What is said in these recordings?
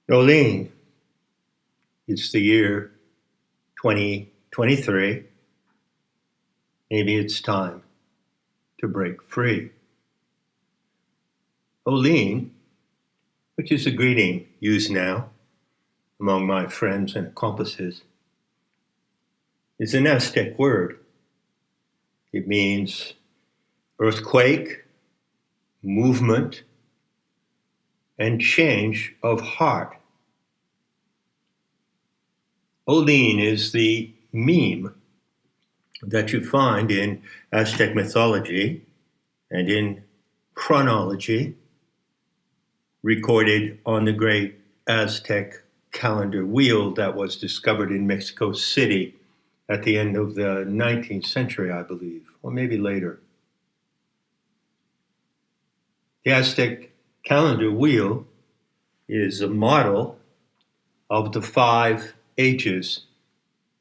Nolene, it's the year 2023. Maybe it's time to break free. Olene, which is a greeting used now among my friends and accomplices, is an Aztec word. It means earthquake, movement, and change of heart. Olene is the meme that you find in Aztec mythology and in chronology recorded on the great Aztec calendar wheel that was discovered in Mexico City at the end of the 19th century, I believe, or maybe later. The Aztec calendar wheel is a model of the 5 ages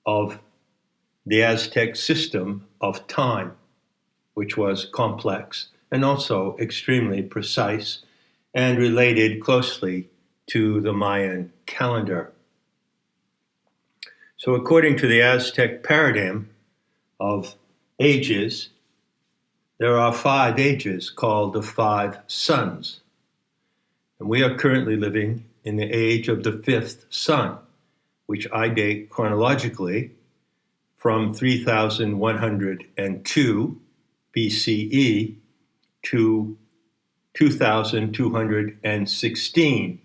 of the Aztec system of time, which was complex and also extremely precise and related closely to the Mayan calendar. So according to the Aztec paradigm of ages, there are 5 ages called the 5 suns. And we are currently living in the age of the 5th sun, which I date chronologically from 3102 BCE to 2216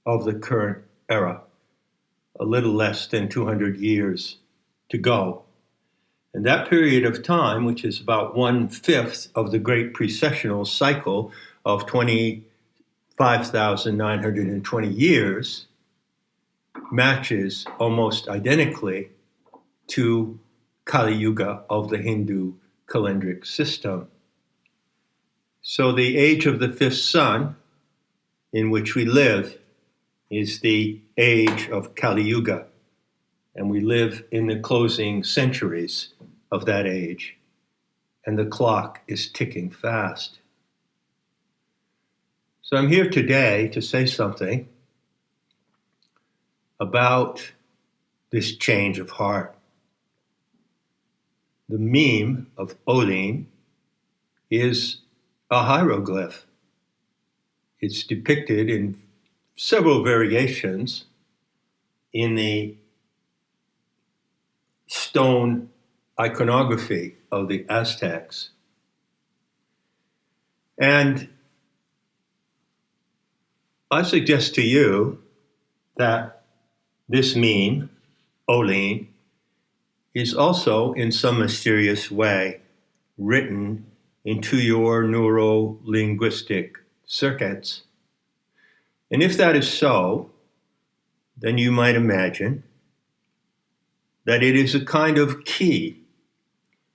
of the current era, a little less than 200 years to go. And that period of time, which is about 1/5 of the great precessional cycle of 25,920 years, matches almost identically to Kali Yuga of the Hindu calendric system. So the age of the 5th sun in which we live is the age of Kali Yuga, and we live in the closing centuries of that age, and the clock is ticking fast. So I'm here today to say something about this change of heart. The meme of Olene is a hieroglyph. It's depicted in several variations in the stone iconography of the Aztecs. And I suggest to you that this meme, Olene, is also in some mysterious way written into your neuro-linguistic circuits. And if that is so, then you might imagine that it is a kind of key,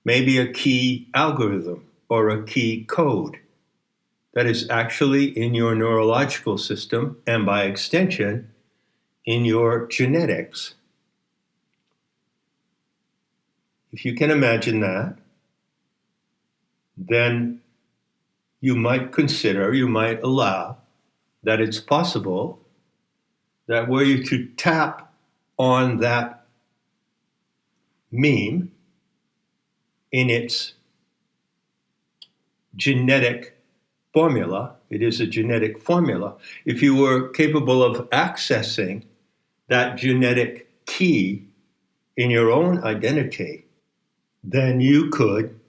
maybe a key algorithm or a key code that is actually in your neurological system and by extension in your genetics. If you can imagine that, then you might allow that it's possible that were you to tap on that meme in its genetic formula, it is a genetic formula, if you were capable of accessing that genetic key in your own identity, then you could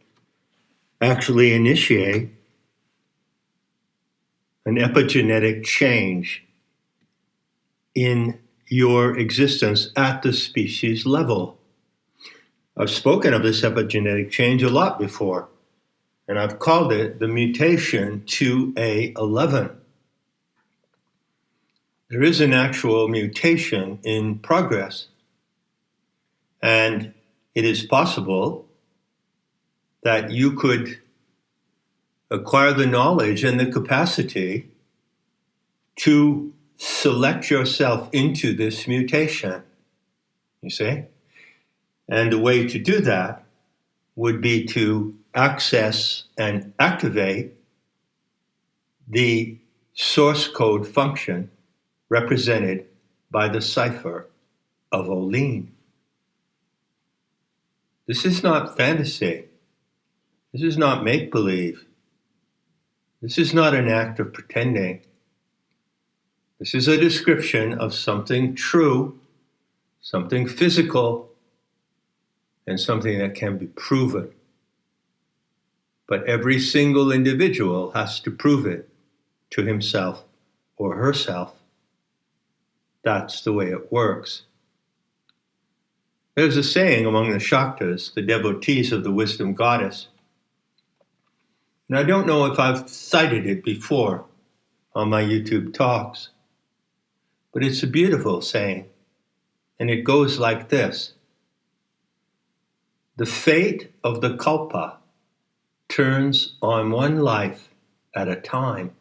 actually initiate an epigenetic change in your existence at the species level. I've spoken of this epigenetic change a lot before, and I've called it the mutation 2A11. There is an actual mutation in progress, and it is possible that you could acquire the knowledge and the capacity to select yourself into this mutation, you see? And the way to do that would be to access and activate the source code function represented by the cipher of Olin. This is not fantasy. This is not make-believe. This is not an act of pretending. This is a description of something true, something physical, and something that can be proven. But every single individual has to prove it to himself or herself. That's the way it works. There's a saying among the Shaktas, the devotees of the wisdom goddess, and I don't know if I've cited it before on my YouTube talks, but it's a beautiful saying, and it goes like this: the fate of the kalpa turns on one life at a time.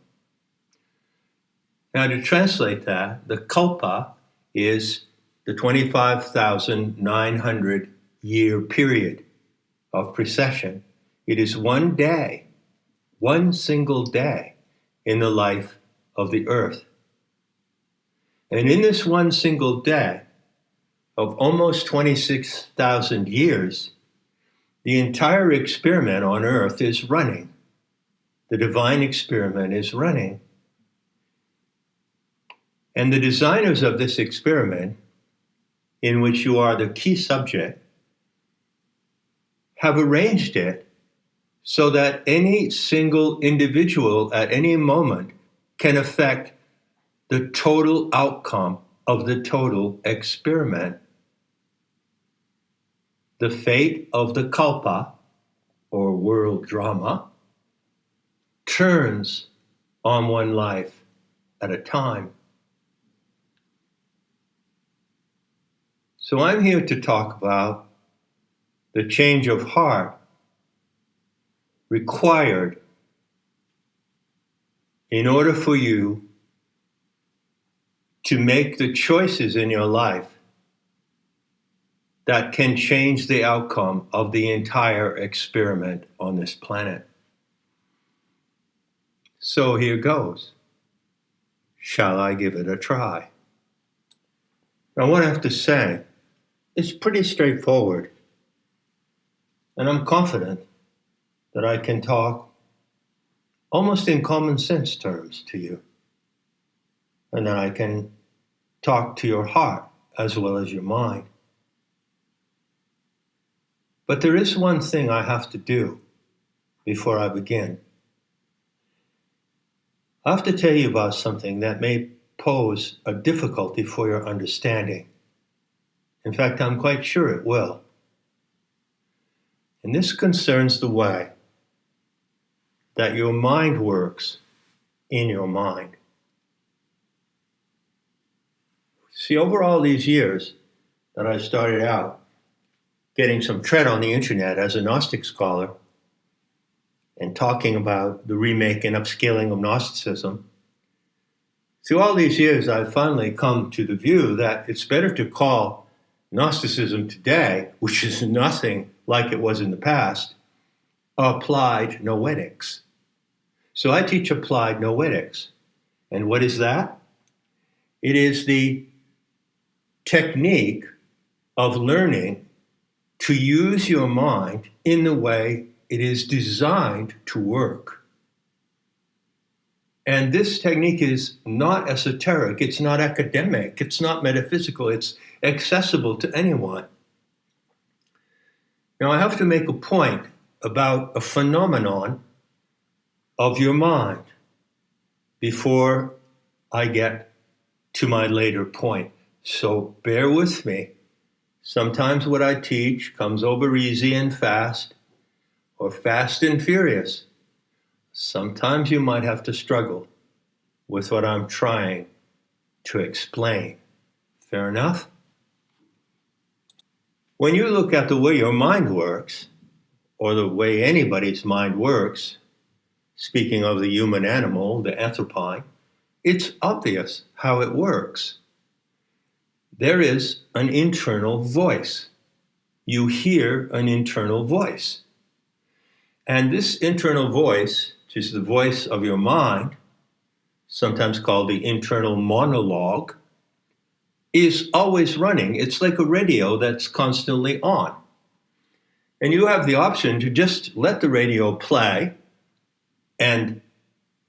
Now, to translate that, the kalpa is the 25,900 year period of precession. It is one day, one single day in the life of the earth. And in this one single day of almost 26,000 years, the entire experiment on earth is running. The divine experiment is running. And the designers of this experiment, in which you are the key subject, have arranged it so that any single individual at any moment can affect the total outcome of the total experiment. The fate of the kalpa, or world drama, turns on one life at a time. So I'm here to talk about the change of heart required in order for you to make the choices in your life that can change the outcome of the entire experiment on this planet. So here goes. Shall I give it a try? Now, what I have to say is pretty straightforward, and I'm confident that I can talk almost in common sense terms to you, and that I can talk to your heart as well as your mind. But there is one thing I have to do before I begin. I have to tell you about something that may pose a difficulty for your understanding. In fact, I'm quite sure it will. And this concerns the way that your mind works in your mind. See, over all these years that I started out getting some tread on the internet as a Gnostic scholar and talking about the remake and upscaling of Gnosticism, through all these years I've finally come to the view that it's better to call Gnosticism today, which is nothing like it was in the past, applied noetics. So I teach applied noetics. And what is that? It is the technique of learning to use your mind in the way it is designed to work. And this technique is not esoteric, it's not academic, it's not metaphysical, it's accessible to anyone. Now, I have to make a point about a phenomenon of your mind before I get to my later point. So bear with me. Sometimes what I teach comes over easy and fast, or fast and furious. Sometimes you might have to struggle with what I'm trying to explain. Fair enough? When you look at the way your mind works, or the way anybody's mind works, speaking of the human animal, the anthropine, it's obvious how it works. There is an internal voice. You hear an internal voice. And this internal voice, which is the voice of your mind, sometimes called the internal monologue, is always running. It's like a radio that's constantly on. And you have the option to just let the radio play and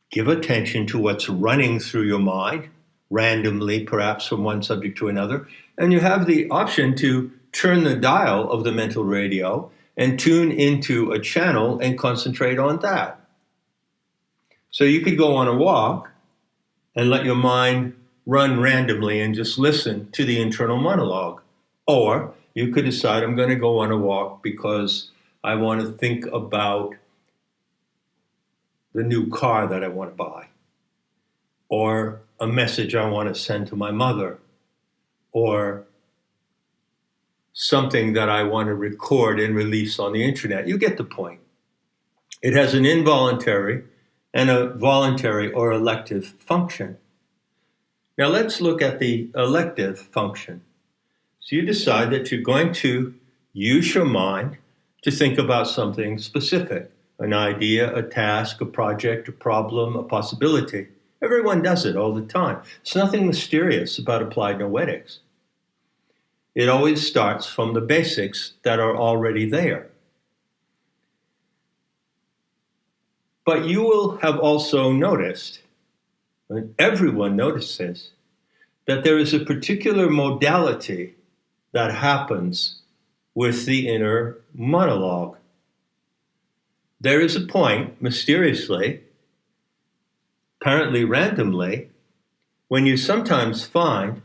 give attention to what's running through your mind, randomly, perhaps from one subject to another. And you have the option to turn the dial of the mental radio and tune into a channel and concentrate on that. So you could go on a walk and let your mind run randomly and just listen to the internal monologue. Or you could decide, I'm going to go on a walk because I want to think about the new car that I want to buy, or a message I want to send to my mother, or something that I want to record and release on the internet. You get the point. It has an involuntary and a voluntary or elective function. Now let's look at the elective function. So you decide that you're going to use your mind to think about something specific, an idea, a task, a project, a problem, a possibility. Everyone does it all the time. There's nothing mysterious about applied noetics. It always starts from the basics that are already there. But you will have also noticed, and everyone notices, that there is a particular modality that happens with the inner monologue. There is a point, mysteriously, apparently randomly, when you sometimes find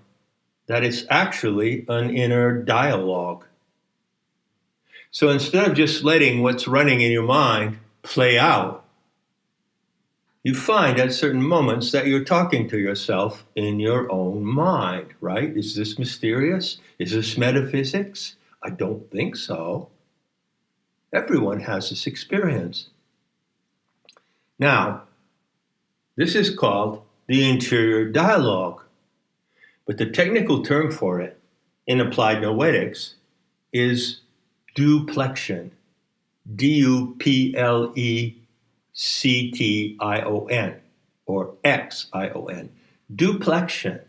that it's actually an inner dialogue. So instead of just letting what's running in your mind play out, you find at certain moments that you're talking to yourself in your own mind, right? Is this mysterious? Is this metaphysics? I don't think so. Everyone has this experience. Now, this is called the interior dialogue. But the technical term for it in applied noetics is duplection. D-U-P-L-E-C-T-I-O-N or X-I-O-N. Duplection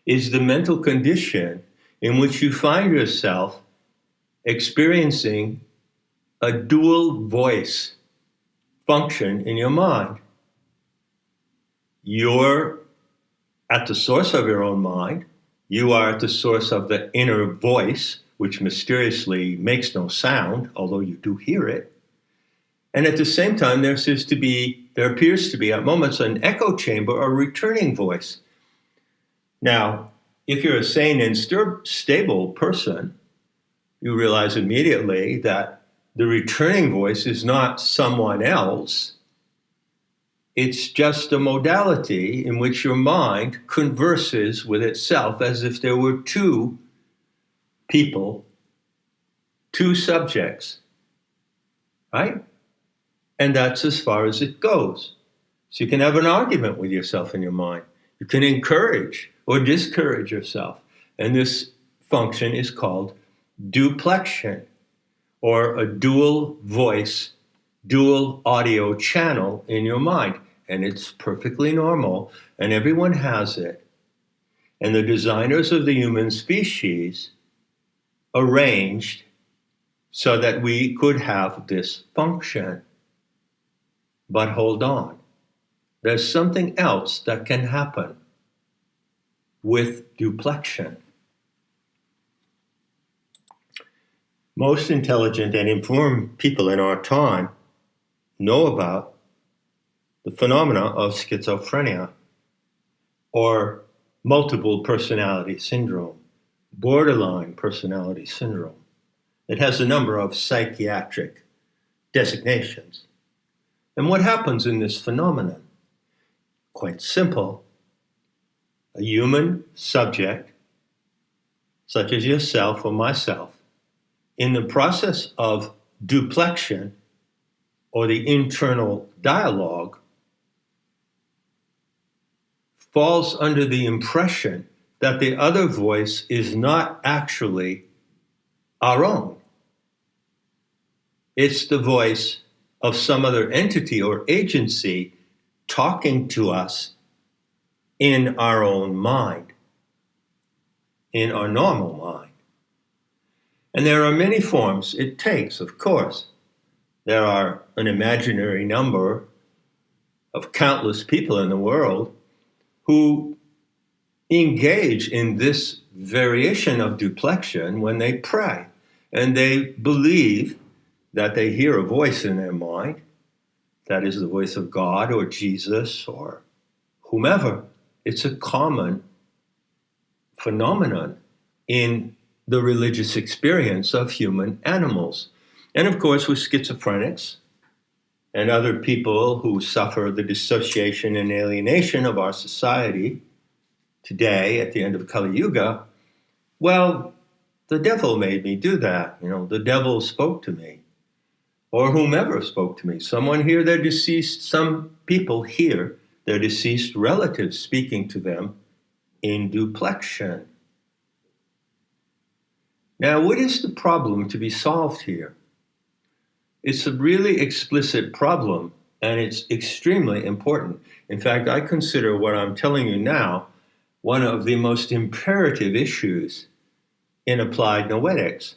is the mental condition in which you find yourself experiencing a dual voice function in your mind. You're at the source of your own mind. You are at the source of the inner voice, which mysteriously makes no sound, although you do hear it. And at the same time, there appears to be at moments an echo chamber or returning voice. Now, if you're a sane and stable person, you realize immediately that the returning voice is not someone else. It's just a modality in which your mind converses with itself as if there were two people, two subjects, right? And that's as far as it goes. So you can have an argument with yourself in your mind. You can encourage or discourage yourself. And this function is called duplection, or a dual voice, dual audio channel in your mind. And it's perfectly normal, and everyone has it. And the designers of the human species arranged so that we could have this function. But hold on, there's something else that can happen with duplection. Most intelligent and informed people in our time know about the phenomena of schizophrenia, or multiple personality syndrome, borderline personality syndrome. It has a number of psychiatric designations. And what happens in this phenomenon? Quite simple. A human subject, such as yourself or myself, in the process of duplection, or the internal dialogue, falls under the impression that the other voice is not actually our own. It's the voice of some other entity or agency talking to us in our own mind, in our normal mind. And there are many forms it takes, of course. There are an imaginary number of countless people in the world who engage in this variation of duplection when they pray. And they believe that they hear a voice in their mind, that is the voice of God or Jesus or whomever. It's a common phenomenon in the religious experience of human animals. And of course, with schizophrenics and other people who suffer the dissociation and alienation of our society today at the end of Kali Yuga, well, the devil made me do that. The devil spoke to me, or whomever spoke to me. Someone hear their deceased, some people hear their deceased relatives speaking to them in duplection. Now, what is the problem to be solved here? It's a really explicit problem, and it's extremely important. In fact, I consider what I'm telling you now one of the most imperative issues in applied noetics.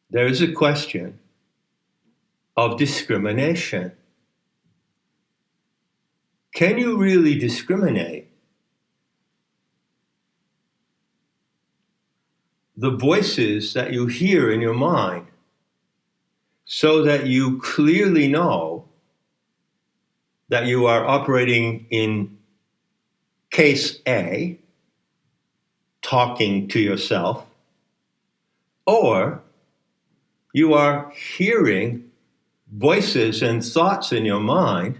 There is a question of discrimination. Can you really discriminate the voices that you hear in your mind so that you clearly know that you are operating in case A, talking to yourself, or you are hearing voices and thoughts in your mind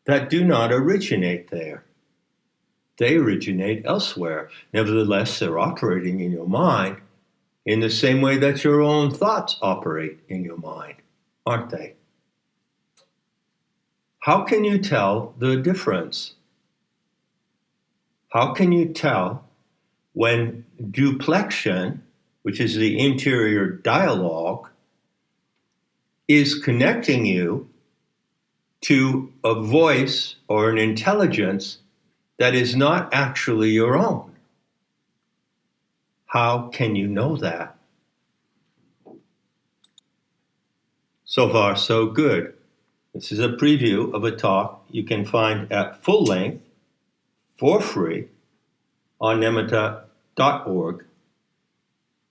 that do not originate there? They originate elsewhere. Nevertheless, they're operating in your mind in the same way that your own thoughts operate in your mind, aren't they? How can you tell the difference? How can you tell when duplection, which is the interior dialogue, is connecting you to a voice or an intelligence that is not actually your own? How can you know that? So far, so good. This is a preview of a talk you can find at full length for free on nemata.org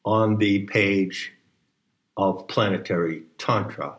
on the page of Planetary Tantra.